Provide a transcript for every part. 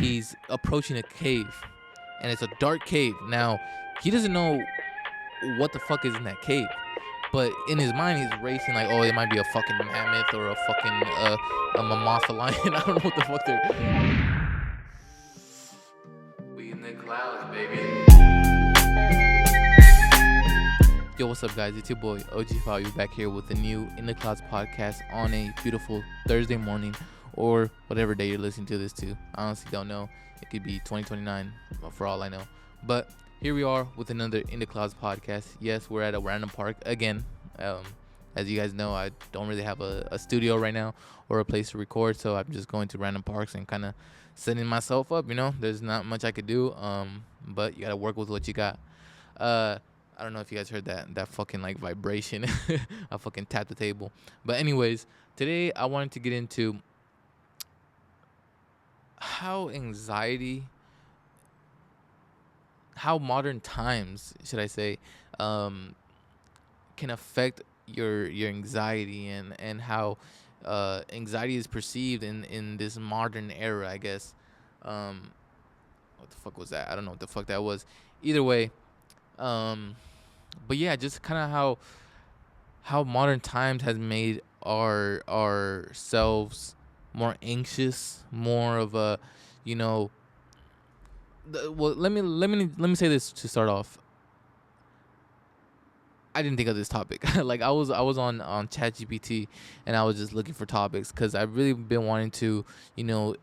he's approaching a cave, and it's a dark cave. Now, he doesn't know what the fuck is in that cave, but in his mind he's racing like, oh, it might be a fucking mammoth or a fucking a mammoth lion. I don't know what the fuck they're. We in the clouds, baby. Yo, what's up, guys? It's your boy OG Fowler back here with the new In the Clouds podcast on a beautiful Thursday morning, or whatever day you're listening to this to. I honestly don't know. It could be 2029 for all I know. But here we are with another In the Clouds podcast. Yes, we're at a random park again. As you guys know, I don't really have a studio right now or a place to record, so I'm just going to random parks and kind of setting myself up. You know, there's not much I could do, but you gotta work with what you got. I don't know if you guys heard that fucking like vibration. I fucking tapped the table. But anyways, today I wanted to get into how modern times, should I say, can affect your anxiety and how anxiety is perceived in this modern era, I guess. What the fuck was that? I don't know what the fuck that was. Either way, but yeah, just kind of how modern times has made ourselves more anxious, more of a, you know. Well, let me say this to start off. I didn't think of this topic. Like I was on ChatGPT and I was just looking for topics because I've really been wanting to,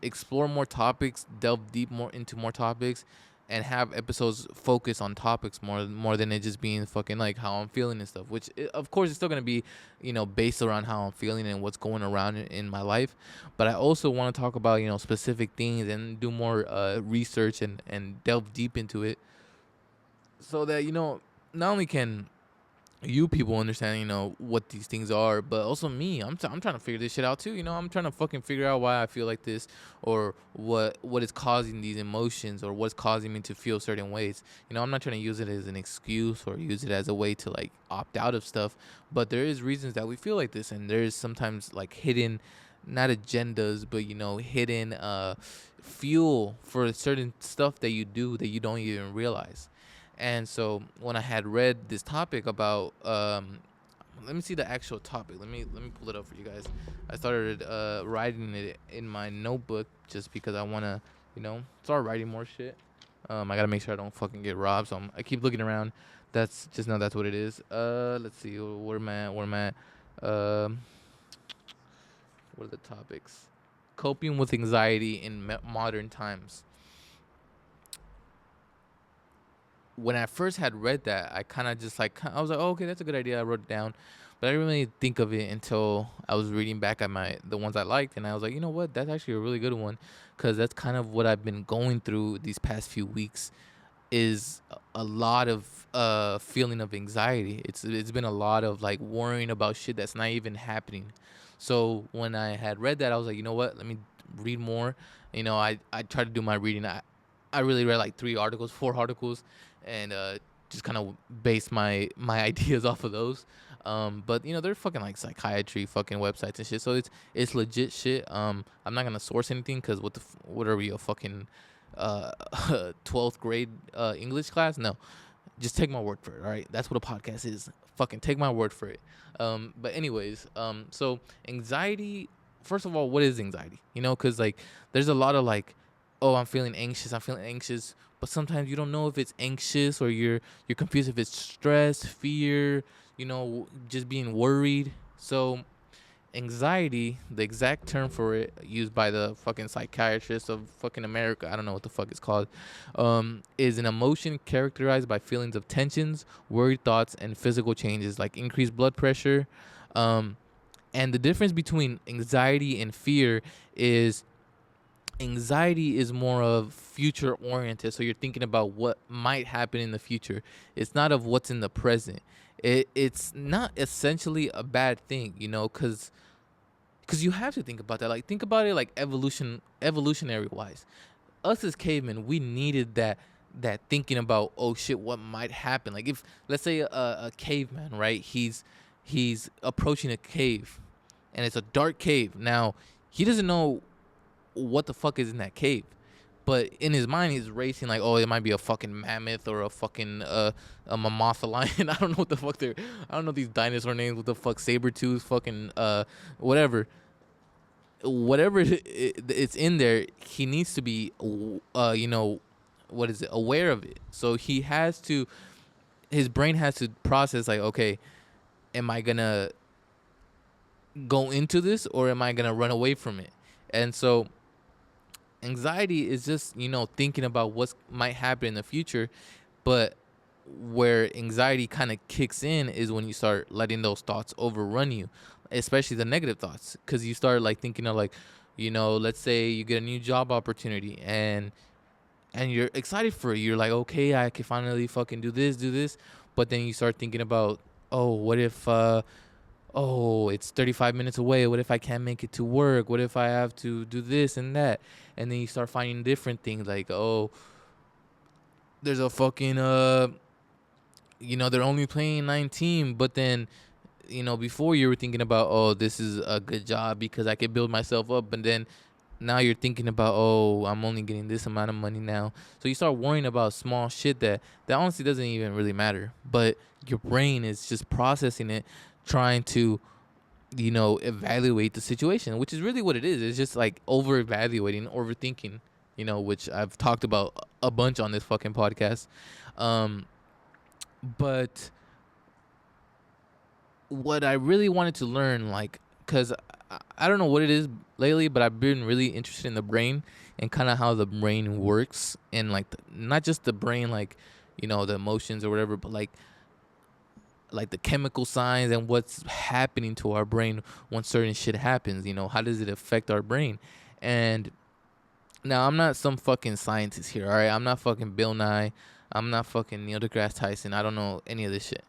explore more topics, delve deep more into more topics, and have episodes focus on topics more than it just being fucking like how I'm feeling and stuff. Which of course is still gonna be, based around how I'm feeling and what's going around in my life. But I also want to talk about specific things and do more research and delve deep into it, so that not only can you people understand, what these things are, but also me. I'm trying to figure this shit out too. I'm trying to fucking figure out why I feel like this, or what is causing these emotions, or what's causing me to feel certain ways. I'm not trying to use it as an excuse or use it as a way to like opt out of stuff, but there is reasons that we feel like this, and there is sometimes like hidden, not agendas, but hidden fuel for certain stuff that you do that you don't even realize. And so when I had read this topic about, let me see the actual topic. Let me pull it up for you guys. I started writing it in my notebook just because I want to, start writing more shit. I got to make sure I don't fucking get robbed. So I keep looking around. That's what it is. Let's see. Where am I at? What are the topics? Coping with anxiety in modern times. When I first had read that, I kind of just like, I was like, oh, okay, that's a good idea. I wrote it down, but I didn't really think of it until I was reading back at the ones I liked, and I was like, you know what, that's actually a really good one, because that's kind of what I've been going through these past few weeks, is a lot of feeling of anxiety. It's been a lot of like worrying about shit that's not even happening. So when I had read that, I was like, you know what, let me read more. I tried to do my reading. I really read like 4 articles, and just kind of base my ideas off of those. But they're fucking like psychiatry fucking websites and shit, so it's legit shit. I'm not gonna source anything, because what are we, a fucking 12th grade English class? No, just take my word for it. All right, that's what a podcast is. Fucking take my word for it. But anyways, so anxiety. First of all, what is anxiety? Because like there's a lot of like, oh, I'm feeling anxious, but sometimes you don't know if it's anxious or you're confused if it's stress, fear, just being worried. So anxiety, the exact term for it used by the fucking psychiatrist of fucking America, I don't know what the fuck it's called, is an emotion characterized by feelings of tensions, worried thoughts, and physical changes like increased blood pressure. And the difference between anxiety and fear is anxiety is more of future oriented, so you're thinking about what might happen in the future. It's not of what's in the present. It's not essentially a bad thing, because you have to think about that. Like, think about it like evolutionary wise. Us as cavemen, we needed that thinking about, oh shit, what might happen. Like, if let's say a caveman, right, he's approaching a cave, and it's a dark cave. Now he doesn't know what the fuck is in that cave, but in his mind he's racing like, oh, it might be a fucking mammoth or a fucking a mammoth lion. I don't know what the fuck they're. I don't know these dinosaur names. What the fuck, saber tooth, fucking whatever, whatever it's in there. He needs to be what is it, aware of it. So he has to. His brain has to process like, okay, am I gonna go into this or am I gonna run away from it? And so anxiety is just thinking about what might happen in the future, but where anxiety kind of kicks in is when you start letting those thoughts overrun you, especially the negative thoughts, because you start like thinking of like, let's say you get a new job opportunity and you're excited for it. You're like, okay, I can finally fucking do this, but then you start thinking about, oh, what if oh, it's 35 minutes away. What if I can't make it to work? What if I have to do this and that? And then you start finding different things like, oh, there's a fucking they're only playing 19, but then before you were thinking about, oh, this is a good job because I could build myself up, but then now you're thinking about, oh, I'm only getting this amount of money now. So you start worrying about small shit that honestly doesn't even really matter, but your brain is just processing it, trying to evaluate the situation, which is really what it is. It's just like over evaluating, overthinking, which I've talked about a bunch on this fucking podcast. But what I really wanted to learn, like, because I don't know what it is lately, but I've been really interested in the brain and kind of how the brain works, and like not just the brain, like the emotions or whatever, but like the chemical signs and what's happening to our brain when certain shit happens. How does it affect our brain? And now I'm not some fucking scientist here, all right? I'm not fucking Bill Nye. I'm not fucking Neil deGrasse Tyson. I don't know any of this shit.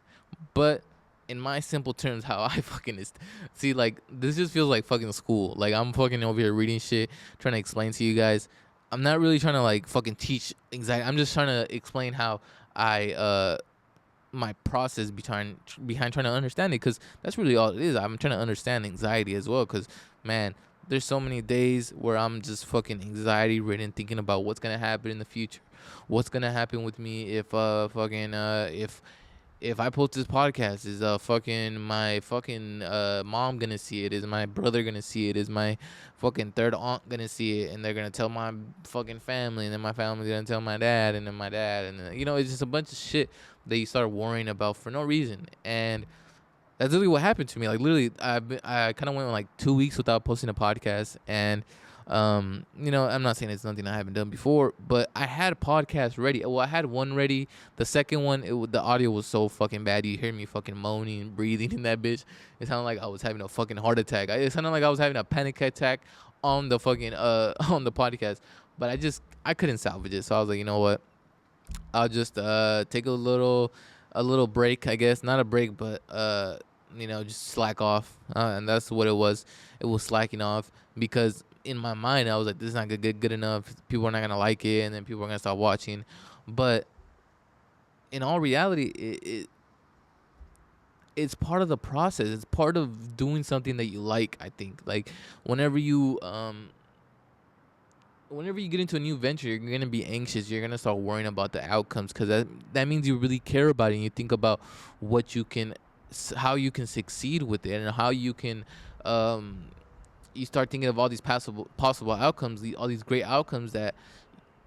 But in my simple terms, how I fucking see, like, this just feels like fucking school. Like, I'm fucking over here reading shit, trying to explain to you guys. I'm not really trying to like fucking teach anxiety. I'm just trying to explain how I my process behind trying to understand it, because that's really all it is. I'm trying to understand anxiety as well, because man, there's so many days where I'm just fucking anxiety ridden, thinking about what's gonna happen in the future, what's gonna happen with me if if I post this podcast. Is fucking my fucking mom gonna see it? Is my brother gonna see it? Is my fucking third aunt gonna see it? And they're gonna tell my fucking family, and then my family's gonna tell my dad, and then my dad, and then, it's just a bunch of shit that you start worrying about for no reason. And that's literally what happened to me. Like, literally, I kind of went like 2 weeks without posting a podcast, and I'm not saying it's something I haven't done before, but I had a podcast ready. Well, I had one ready. The second one, the audio was so fucking bad. You hear me fucking moaning and breathing in that bitch. It sounded like I was having a fucking heart attack. It sounded like I was having a panic attack on the fucking on the podcast. But I couldn't salvage it, so I was like, you know what? I'll just take a little break, I guess. Not a break, but just slack off. And that's what it was. It was slacking off, because in my mind I was like, this is not good enough. People are not gonna like it, and then people are gonna stop watching. But in all reality, it's part of the process. It's part of doing something that you like. I think, like, whenever you get into a new venture, you're gonna be anxious. You're gonna start worrying about the outcomes, because that means you really care about it, and you think about how you can succeed with it, and how you can you start thinking of all these possible outcomes, all these great outcomes that,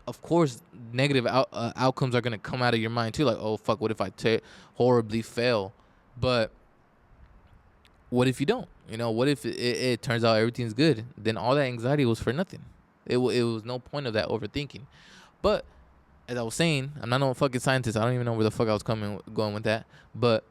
of course, negative outcomes are going to come out of your mind too. Like, oh, fuck, what if I horribly fail? But what if you don't? What if it turns out everything's good? Then all that anxiety was for nothing. It was no point of that overthinking. But as I was saying, I'm not no fucking scientist. I don't even know where the fuck I was going with that. But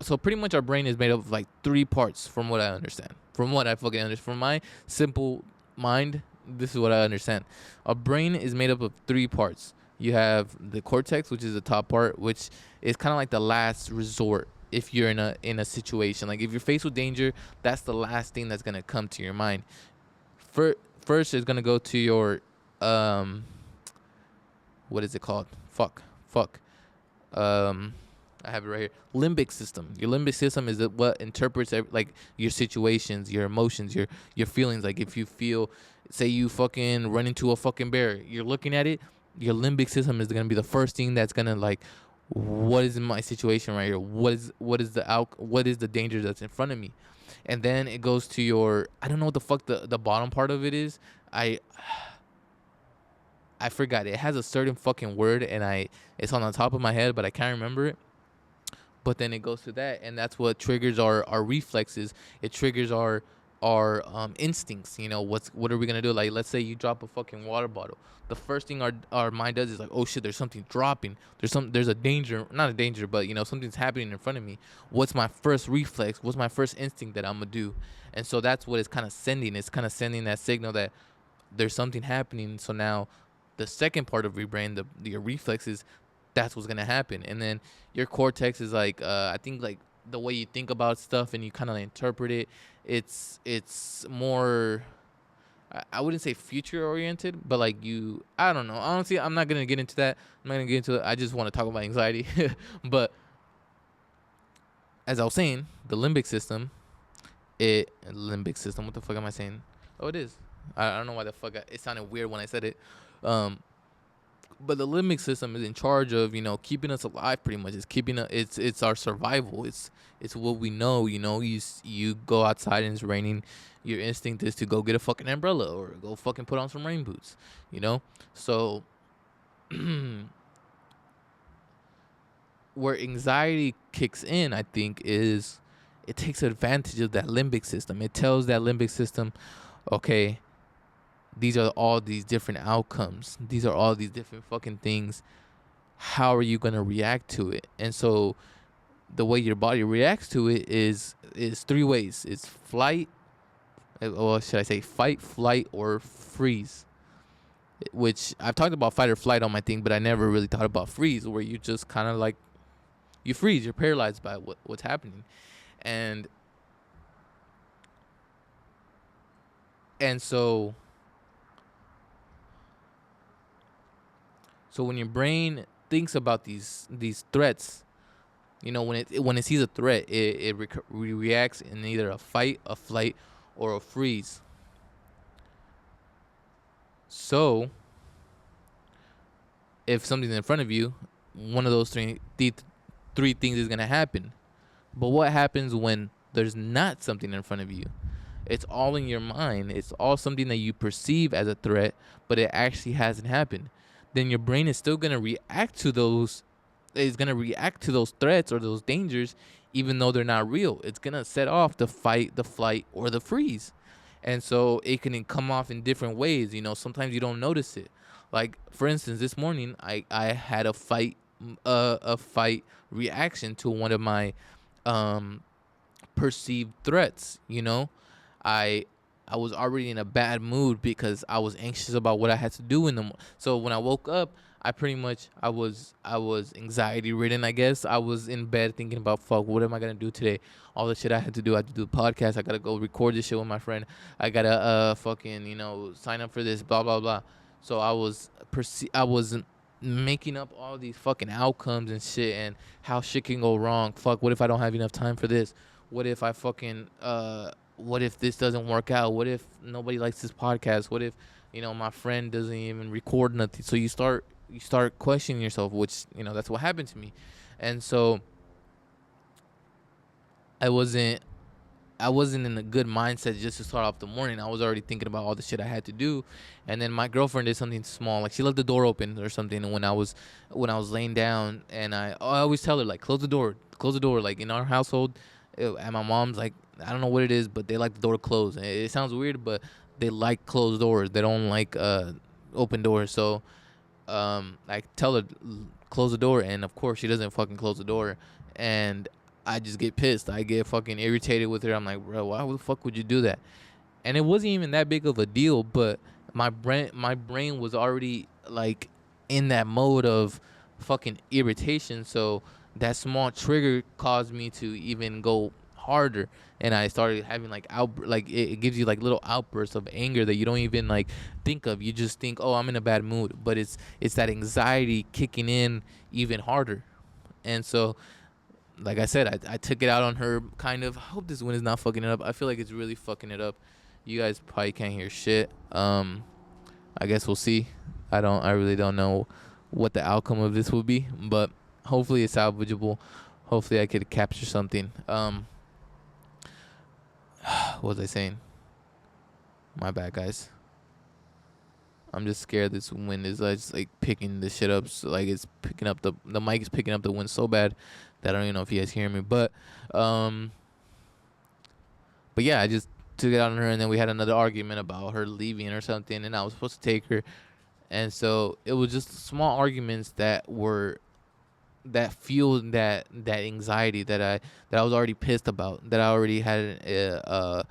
so pretty much our brain is made up of like 3 parts, from what I understand. From what I fucking understand. From my simple mind, this is what I understand. A brain is made up of 3 parts. You have the cortex, which is the top part, which is kind of like the last resort if you're in a situation. Like, if you're faced with danger, that's the last thing that's gonna come to your mind. First is gonna go to your what is it called? Fuck. I have it right here. Limbic system. Your limbic system is what interprets like your situations, your emotions, your feelings. Like if you feel, say you fucking run into a fucking bear, you're looking at it. Your limbic system is gonna be the first thing that's gonna like, what is my situation right here? What is the danger that's in front of me? And then it goes to your, I don't know what the fuck the bottom part of it is. I I forgot. It has a certain fucking word, and it's on the top of my head, but I can't remember it. But then it goes to that, and that's what triggers our reflexes. It triggers our instincts. What are we gonna do? Like, let's say you drop a fucking water bottle. The first thing our mind does is like, oh shit, there's something dropping. There's a danger, not a danger, but something's happening in front of me. What's my first reflex? What's my first instinct that I'm gonna do? And so that's what it's kind of sending. It's kind of sending that signal that there's something happening. So now the second part of your brain, your reflexes, that's what's gonna happen. And then your cortex is like, I think, like the way you think about stuff and you kind of interpret it. It's more, I wouldn't say future oriented, but like I don't know. Honestly, I'm not gonna get into that. I'm not gonna get into it. I just want to talk about anxiety. But as I was saying, the limbic system, limbic system. What the fuck am I saying? Oh, it is. I don't know why the fuck it sounded weird when I said it. Um, but the limbic system is in charge of keeping us alive. Pretty much, it's our survival. It's what we know. You go outside and it's raining. Your instinct is to go get a fucking umbrella or go fucking put on some rain boots. So where anxiety kicks in, I think, is it takes advantage of that limbic system. It tells that limbic system, okay, these are all these different outcomes. These are all these different fucking things. How are you gonna react to it? And so the way your body reacts to it is three ways. It's flight, or should I say fight, flight, or freeze. Which I've talked about fight or flight on my thing, but I never really thought about freeze, where you just kind of like, you freeze. You're paralyzed by what's happening, and so when your brain thinks about these threats, when it sees a threat, it reacts in either a fight, a flight, or a freeze. So if something's in front of you, one of those three things is gonna happen. But what happens when there's not something in front of you? It's all in your mind. It's all something that you perceive as a threat, but it actually hasn't happened. Then your brain is still gonna react to those. It's gonna react to those threats or those dangers, even though they're not real. It's gonna set off the fight, the flight, or the freeze, and so it can come off in different ways. Sometimes you don't notice it. Like, for instance, this morning I had a fight reaction to one of my perceived threats. I I was already in a bad mood because I was anxious about what I had to do in the so when I woke up, I was anxiety ridden, I guess. I was in bed thinking about, fuck, what am I gonna do today? All the shit I had to do. I had to do the podcast. I gotta go record this shit with my friend. I gotta fucking sign up for this, blah blah blah. So I was making up all these fucking outcomes and shit, and how shit can go wrong. Fuck, what if I don't have enough time for this? What if I fucking what if this doesn't work out? What if nobody likes this podcast? What if my friend doesn't even record nothing? So you start questioning yourself, which that's what happened to me. And so I wasn't I wasn't in a good mindset just to start off the morning. I was already thinking about all the shit I had to do, and then my girlfriend did something small, like she left the door open or something. And when I was laying down, and I always tell her, like, close the door. Like, in our household, at my mom's, like, I don't know what it is, but they like the door closed. And it sounds weird, but they like closed doors. They don't like open doors. So I tell her, close the door, and of course she doesn't fucking close the door, and I just get pissed. I get fucking irritated with her. I'm like, bro, why the fuck would you do that? And it wasn't even that big of a deal, but my brain was already like in that mode of fucking irritation. So that small trigger caused me to even go harder, and I started having like it gives you like little outbursts of anger that you don't even like think of. You just think, oh, I'm in a bad mood, but it's that anxiety kicking in even harder. And so like I said, I took it out on her. Kind of. I hope this wind is not fucking it up. I feel like it's really fucking it up. You guys probably can't hear shit. I guess we'll see. I really don't know what the outcome of this will be, but hopefully it's salvageable. Hopefully I could capture something. What was I saying? My bad, guys. I'm just scared this wind is just like picking the shit up. So, like it's picking up the mic is picking up the wind so bad that I don't even know if you guys hear me. Um, but yeah, I just took it out on her, and then we had another argument about her leaving or something, and I was supposed to take her, and so it was just small arguments that fueled that anxiety that I was already pissed about, that I already had a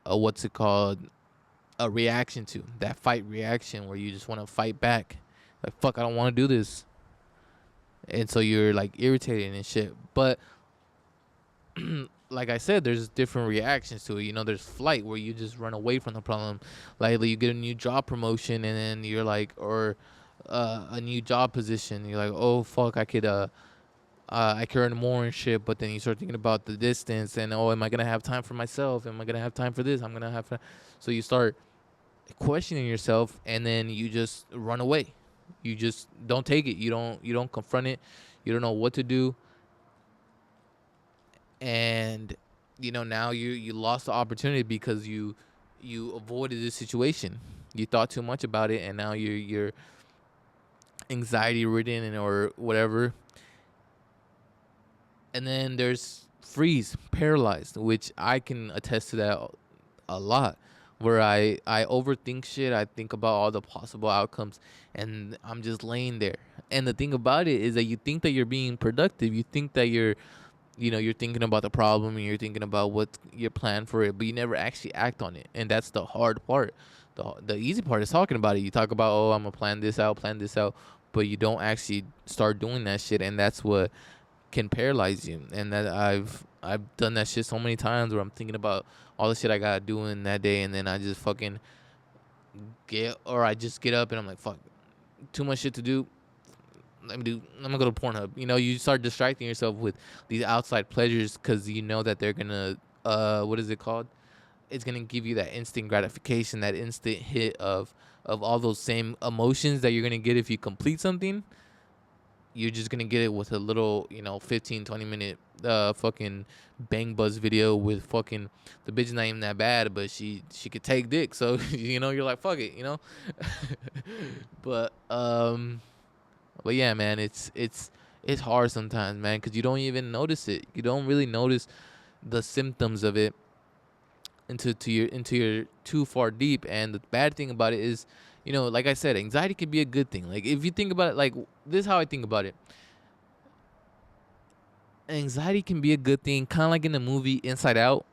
what's it called, a reaction to, that fight reaction where you just want to fight back, like fuck, I don't want to do this, and so you're like irritated and shit. But like I said, there's different reactions to it. You know, there's flight where you just run away from the problem. Like you get a new job promotion and then you're like, or a new job position. You're like, oh fuck, I could earn more and shit. But then you start thinking about the distance and, oh, am I gonna have time for myself? Am I gonna have time for this? So you start questioning yourself, and then you just run away. You just don't take it. You don't confront it. You don't know what to do. And now you lost the opportunity because you avoided this situation. You thought too much about it, and now you're anxiety ridden and or whatever. And then there's freeze, paralyzed, which I can attest to that a lot, where I overthink shit. I think about all the possible outcomes, and I'm just laying there. And the thing about it is that you think that you're being productive. You think that you're thinking about the problem and you're thinking about what your plan for it, but you never actually act on it. And that's the hard part. The easy part is talking about it. You talk about, oh, I'm gonna plan this out, but you don't actually start doing that shit, and that's what can paralyze you. And that I've done that shit so many times where I'm thinking about all the shit I gotta do in that day, and then I just fucking I just get up and I'm like, fuck, too much shit to do. I'm gonna go to Pornhub. You start distracting yourself with these outside pleasures because you know that they're gonna what is it called? It's gonna give you that instant gratification, that instant hit of all those same emotions that you're gonna get if you complete something. You're just gonna get it with a little 15-20 minute fucking bang buzz video with fucking the bitch not even that bad, but she could take dick, so you're like, fuck it. But but yeah, man, it's hard sometimes, man, because you don't even notice it. You don't really notice the symptoms of it into your too far deep. And the bad thing about it is, like I said, anxiety can be a good thing. Like if you think about it, like this is how I think about it. Anxiety can be a good thing, kind of like in the movie Inside Out,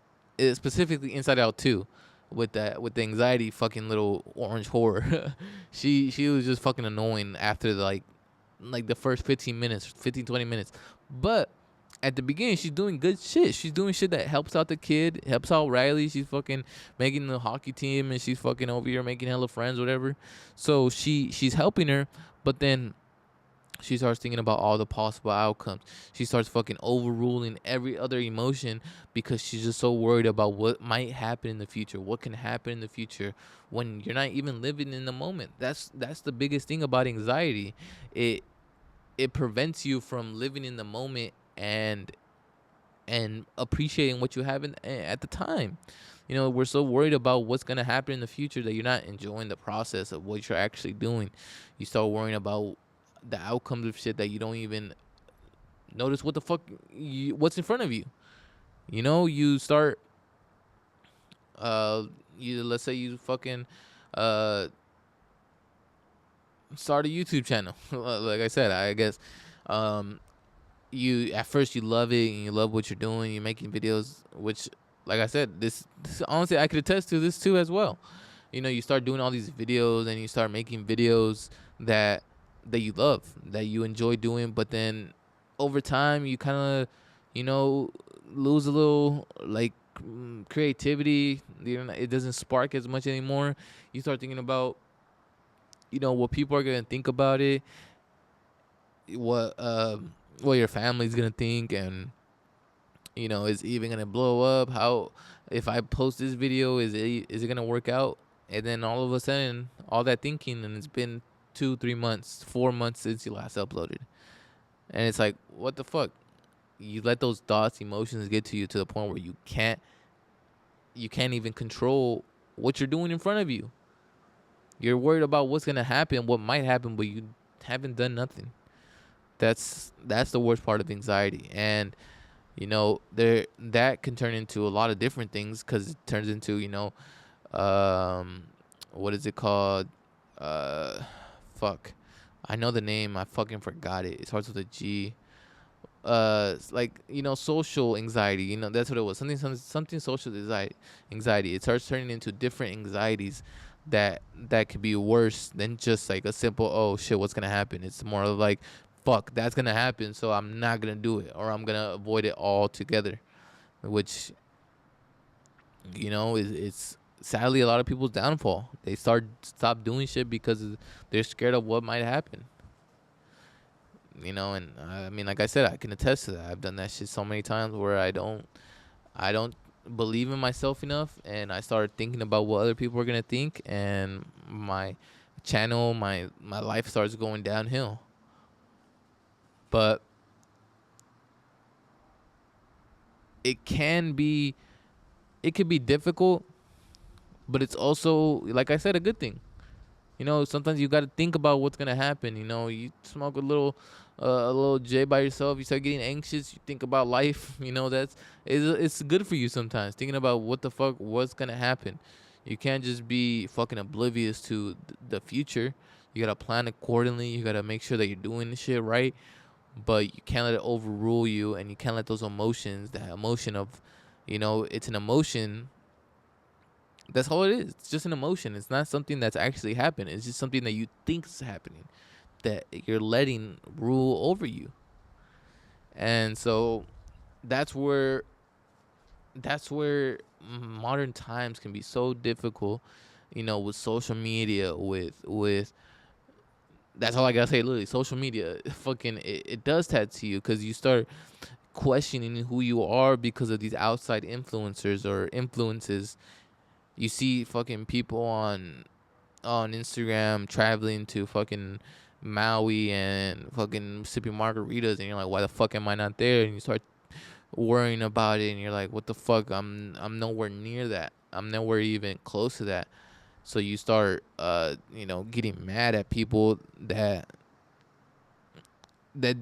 specifically Inside Out 2, with the anxiety fucking little orange whore. She was just fucking annoying after like the first 20 minutes. But at the beginning, she's doing good shit. She's doing shit that helps out the kid, helps out Riley. She's fucking making the hockey team, and she's fucking over here making hella friends, whatever. So she's helping her, but then she starts thinking about all the possible outcomes. She starts fucking overruling every other emotion because she's just so worried about what might happen in the future, what can happen in the future when you're not even living in the moment. That's the biggest thing about anxiety. It prevents you from living in the moment and appreciating what you have at the time. We're so worried about what's going to happen in the future that you're not enjoying the process of what you're actually doing. You start worrying about the outcomes of shit that you don't even notice what the fuck what's in front of you. You start let's say you fucking start a YouTube channel. Like I said, I guess you at first you love it and you love what you're doing. You're making videos, which, like I said, this honestly I could attest to this too as well. You start doing all these videos and you start making videos that you love, that you enjoy doing, but then over time you kind of lose a little like creativity. It doesn't spark as much anymore. You start thinking about what people are gonna think about it, what what your family's gonna think, and is even gonna blow up. How if I post this video, is it gonna work out? And then all of a sudden, all that thinking, and it's been 2, 3 months, 4 months since you last uploaded, and it's like, what the fuck? You let those thoughts, emotions get to you to the point where you can't even control what you're doing in front of you. You're worried about what's gonna happen, what might happen, but you haven't done nothing. That's the worst part of anxiety. And there that can turn into a lot of different things, because it turns into um what is it called? Fuck, I know the name, I fucking forgot it. It starts with a G. It's like social anxiety. That's what it was. Something social anxiety. It starts turning into different anxieties that could be worse than just like a simple, oh shit, what's gonna happen. It's more like, fuck, that's gonna happen, so I'm not gonna do it, or I'm gonna avoid it altogether, which it's sadly a lot of people's downfall. They stop doing shit because they're scared of what might happen. And I mean, like I said, I can attest to that. I've done that shit so many times where I don't believe in myself enough, and I started thinking about what other people are gonna think, and my channel, my life starts going downhill. But it can be it could be difficult, but it's also, like I said, a good thing. Sometimes you got to think about what's gonna happen. You smoke a little J by yourself. You start getting anxious. You think about life. It's good for you sometimes, thinking about what's gonna happen. You can't just be fucking oblivious to the future. You gotta plan accordingly. You gotta make sure that you're doing the shit right. But you can't let it overrule you, and you can't let those emotions, that emotion of, it's an emotion. That's all it is. It's just an emotion. It's not something that's actually happened. It's just something that you think is happening, that you're letting rule over you. And so that's where modern times can be so difficult, with social media, with that's all I gotta say. Literally, social media, fucking, it does that to you, because you start questioning who you are because of these outside influencers or influences. You see fucking people on Instagram traveling to fucking Maui and fucking sipping margaritas, and you're like, why the fuck am I not there? And you start worrying about it, and you're like, what the fuck? I'm nowhere near that. I'm nowhere even close to that. So you start getting mad at people that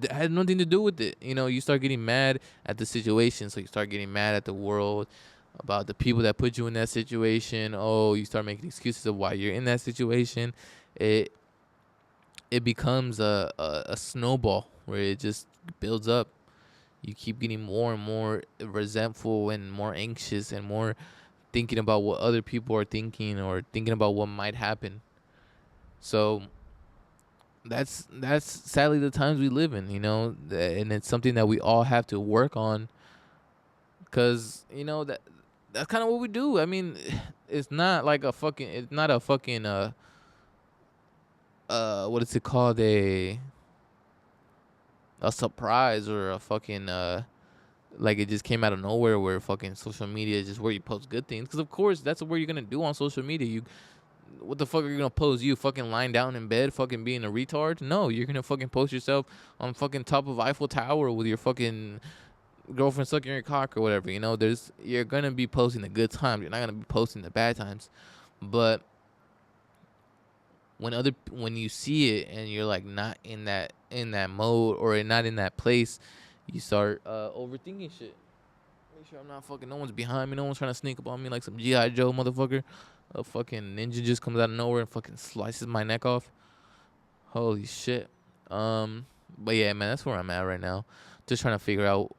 had nothing to do with it. You start getting mad at the situation, so you start getting mad at the world, about the people that put you in that situation. Oh, you start making excuses of why you're in that situation. It becomes a snowball where it just builds up. You keep getting more and more resentful and more anxious and more thinking about what other people are thinking, or thinking about what might happen. So that's sadly the times we live in, and it's something that we all have to work on, because that's kind of what we do. I mean, it's not a fucking what is it called, a surprise, or a fucking like it just came out of nowhere, where fucking social media is just where you post good things, because of course that's what you're gonna do on social media. What the fuck are you gonna post? You fucking lying down in bed, fucking being a retard? No, you're gonna fucking post yourself on fucking top of Eiffel Tower with your fucking girlfriend sucking your cock or whatever. You're gonna be posting the good times. You're not gonna be posting the bad times. But when you see it, and you're like not in that mode, or not in that place, you start overthinking shit. Make sure I'm not fucking, no one's behind me, no one's trying to sneak up on me like some G.I. Joe motherfucker. A fucking ninja just comes out of nowhere and fucking slices my neck off. Holy shit. But yeah, man, that's where I'm at right now. Just trying to figure out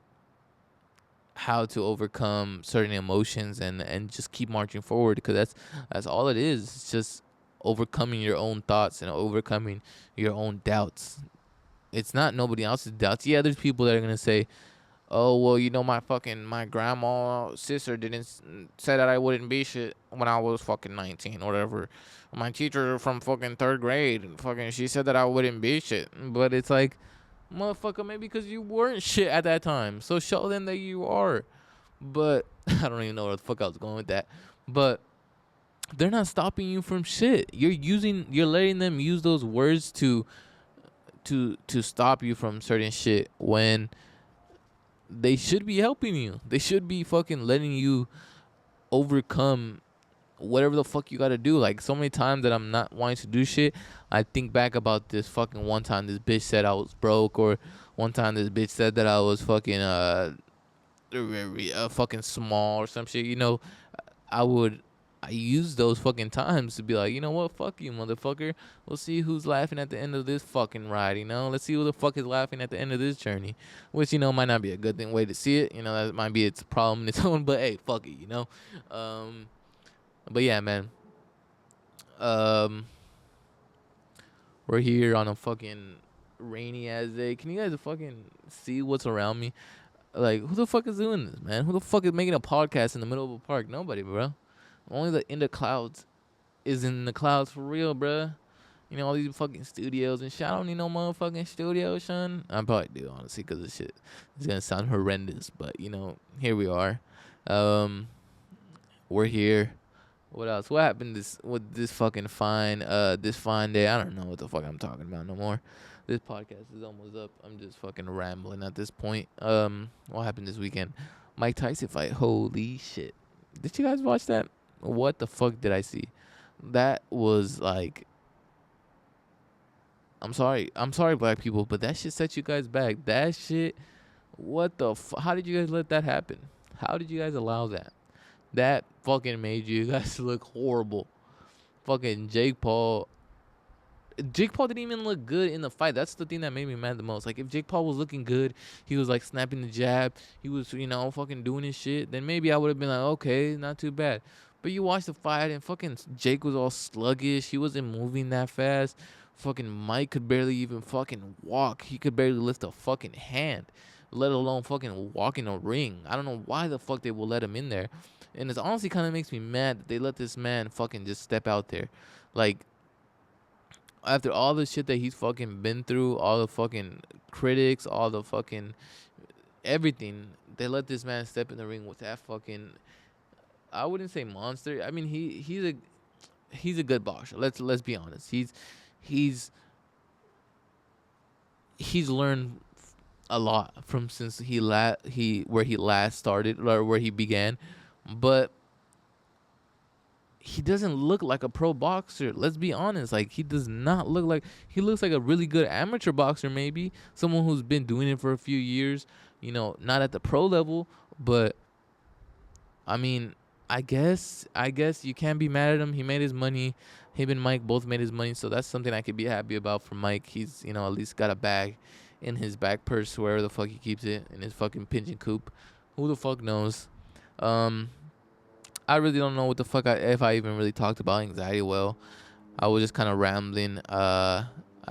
how to overcome certain emotions, and just keep marching forward, because that's all it is. It's just overcoming your own thoughts and overcoming your own doubts. It's not nobody else's doubts. Yeah, there's people that are gonna say, oh well, my grandma sister didn't say that I wouldn't be shit when I was fucking 19 or whatever. My teacher from fucking third grade, fucking, she said that I wouldn't be shit. But it's like, Motherfucker, maybe because you weren't shit at that time. So show them that you are. But I don't even know where the fuck I was going with that. But they're not stopping you from shit. You're letting them use those words to stop you from certain shit when they should be helping you. They should be fucking letting you overcome whatever the fuck you gotta do. Like, so many times that I'm not wanting to do shit, I think back about this fucking one time this bitch said I was broke, or one time this bitch said that I was fucking fucking small or some shit. I would I use those fucking times to be like, you know what, fuck you, motherfucker. We'll see who's laughing at the end of this fucking ride. Let's see who the fuck is laughing at the end of this journey, which might not be a good way to see it. That might be its problem in its own. But hey, fuck it. But yeah, man. Um, we're here on a fucking rainy ass day. Can you guys fucking see what's around me? Like, who the fuck is doing this, man? Who the fuck is making a podcast in the middle of a park? Nobody, bro. Only the in the clouds is in the clouds for real, bruh. All these fucking studios and shit. I don't need no motherfucking studio, son. I probably do, honestly, because this shit is gonna sound horrendous. But here we are. We're here. What else? What happened this fucking this fine day? I don't know what the fuck I'm talking about no more. This podcast is almost up. I'm just fucking rambling at this point. What happened this weekend? Mike Tyson fight. Holy shit! Did you guys watch that? What the fuck did I see? That was like, I'm sorry, black people, but that shit set you guys back. That shit, what the how did you guys let that happen? How did you guys allow that? That fucking made you guys look horrible. Fucking Jake Paul didn't even look good in the fight. That's the thing that made me mad the most. Like, if Jake Paul was looking good, he was like snapping the jab, he was fucking doing his shit, then maybe I would have been like, okay, not too bad. But you watch the fight and fucking Jake was all sluggish. He wasn't moving that fast. Fucking Mike could barely even fucking walk. He could barely lift a fucking hand, let alone fucking walk in a ring. I don't know why the fuck they will let him in there. And it honestly kind of makes me mad that they let this man fucking just step out there. Like, after all the shit that he's fucking been through, all the fucking critics, all the fucking everything, they let this man step in the ring with that fucking, I wouldn't say monster. I mean, he's a good boxer. Let's be honest. He's learned a lot from since where he last started, or where he began, but he doesn't look like a pro boxer. Let's be honest. Like, he does not look like, he looks like a really good amateur boxer, maybe someone who's been doing it for a few years. Not at the pro level, but I mean, I guess you can't be mad at him. He made his money. Him and Mike both made his money, so that's something I could be happy about for Mike. He's at least got a bag in his back purse, wherever the fuck he keeps it, in his fucking pigeon coop. Who the fuck knows? I really don't know what the fuck if I even really talked about anxiety well. I was just kind of rambling. I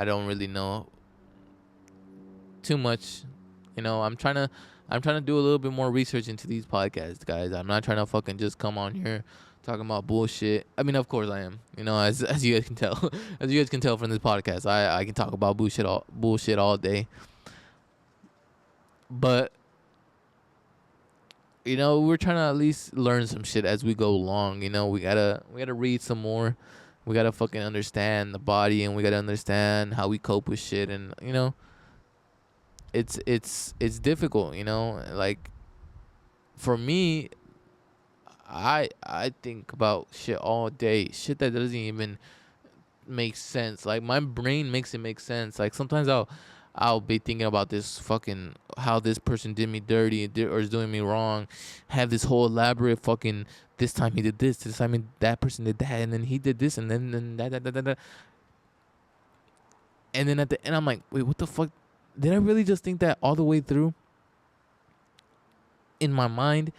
don't really know too much. I'm trying to do a little bit more research into these podcasts, guys. I'm not trying to fucking just come on here talking about bullshit. I mean, of course I am. As you guys can tell, as you guys can tell from this podcast, I can talk about bullshit all day. But we're trying to at least learn some shit as we go along. We gotta read some more. We gotta fucking understand the body, and we gotta understand how we cope with shit. And it's difficult. Like, for me, I think about shit all day. Shit that doesn't even make sense. Like, my brain makes it make sense. Like, sometimes I'll be thinking about this fucking, how this person did me dirty or is doing me wrong. Have this whole elaborate fucking, this time he did this time that person did that, and then he did this, and then that. And then at the end, I'm like, wait, what the fuck? Did I really just think that all the way through? In my mind,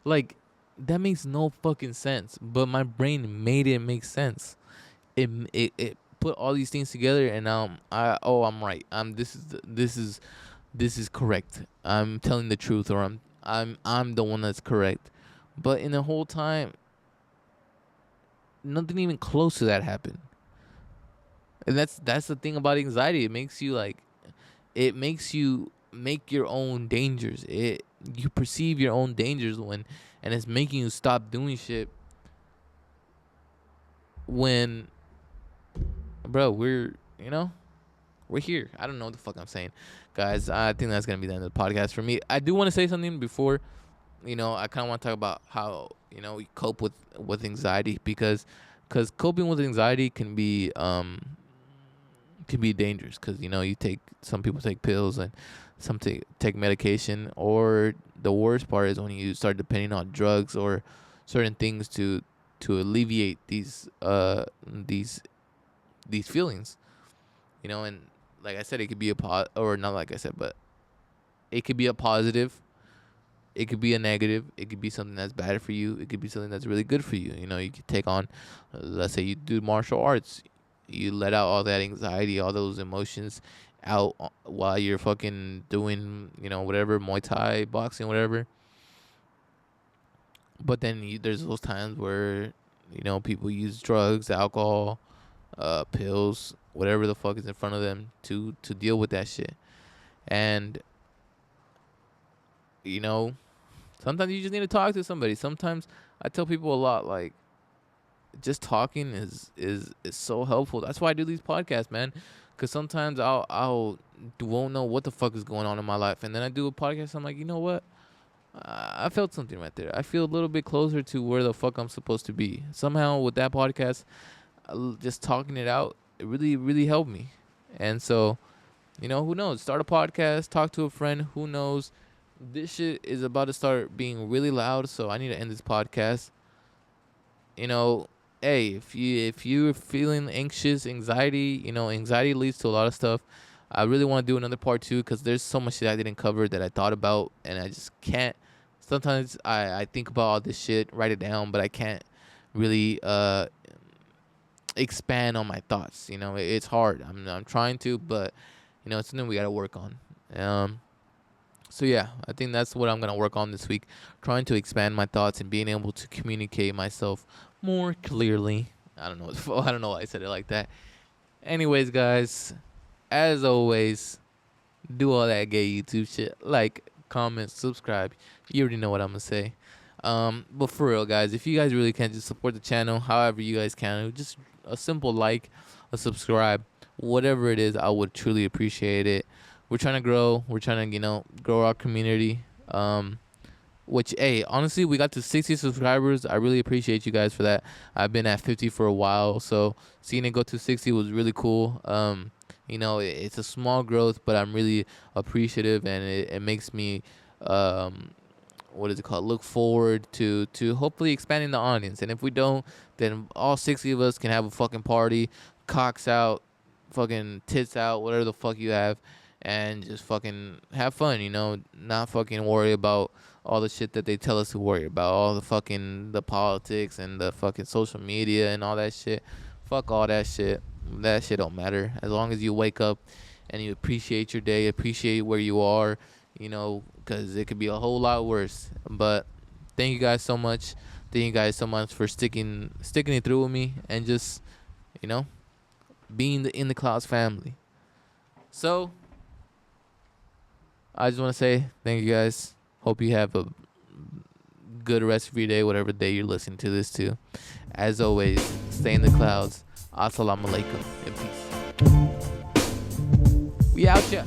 like, that makes no fucking sense. But my brain made it make sense. It put all these things together, and now I'm right. This is correct. I'm telling the truth, or I'm the one that's correct. But in the whole time, nothing even close to that happened. And that's the thing about anxiety. It makes you like, it makes you make your own dangers. You perceive your own dangers and it's making you stop doing shit when, bro, we're here. I don't know what the fuck I'm saying, guys. I think that's gonna be the end of the podcast for me. I do want to say something before. I kind of want to talk about how we cope with anxiety, because coping with anxiety can be dangerous, because you take some people take pills and some take medication, or the worst part is when you start depending on drugs or certain things to alleviate these feelings. And like I said, it could be or not like I said, but it could be a positive, it could be a negative, it could be something that's bad for you, it could be something that's really good for you. You could take on, let's say you do martial arts, you let out all that anxiety, all those emotions out while you're fucking doing, whatever, Muay Thai, boxing, whatever. But then there's those times where, people use drugs, alcohol, pills, whatever the fuck is in front of them to deal with that shit. And, sometimes you just need to talk to somebody. Sometimes I tell people a lot, like, just talking is so helpful. That's why I do these podcasts, man. Because sometimes I'll won't know what the fuck is going on in my life, and then I do a podcast. I'm like, you know what? I felt something right there. I feel a little bit closer to where the fuck I'm supposed to be. Somehow with that podcast, just talking it out, it really, really helped me. And so, who knows? Start a podcast, talk to a friend. Who knows? This shit is about to start being really loud, so I need to end this podcast. Hey, if you're feeling anxious, anxiety, anxiety leads to a lot of stuff. I really want to do another part 2, because there's so much shit I didn't cover that I thought about, and I just can't. Sometimes I think about all this shit, write it down, but I can't really expand on my thoughts. It's hard. I'm trying to, but it's something we gotta work on. So yeah, I think that's what I'm gonna work on this week, trying to expand my thoughts and being able to communicate myself more clearly. I don't know why I said it like that. Anyways, guys, as always, do all that gay YouTube shit. Like, comment, subscribe. You already know what I'm gonna say. But for real, guys, if you guys really can, just support the channel however you guys can. Just a simple like, a subscribe, whatever it is, I would truly appreciate it. We're trying to grow. We're trying to, grow our community. Which, hey, honestly, we got to 60 subscribers. I really appreciate you guys for that. I've been at 50 for a while, so seeing it go to 60 was really cool. It's a small growth, but I'm really appreciative, and it makes me, what is it called? Look forward to hopefully expanding the audience. And if we don't, then all 60 of us can have a fucking party, cocks out, fucking tits out, whatever the fuck you have, and just fucking have fun, not fucking worry about all the shit that they tell us to worry about, all the politics and the fucking social media and all that shit. Fuck all that shit. That shit don't matter. As long as you wake up and you appreciate your day, appreciate where you are, because it could be a whole lot worse. But thank you guys so much. Thank you guys so much for sticking it through with me, and just, being the In the Clouds family. So I just want to say thank you guys. Hope you have a good rest of your day, whatever day you're listening to this to. As always, stay in the clouds. Asalamalakum and peace. We out ya.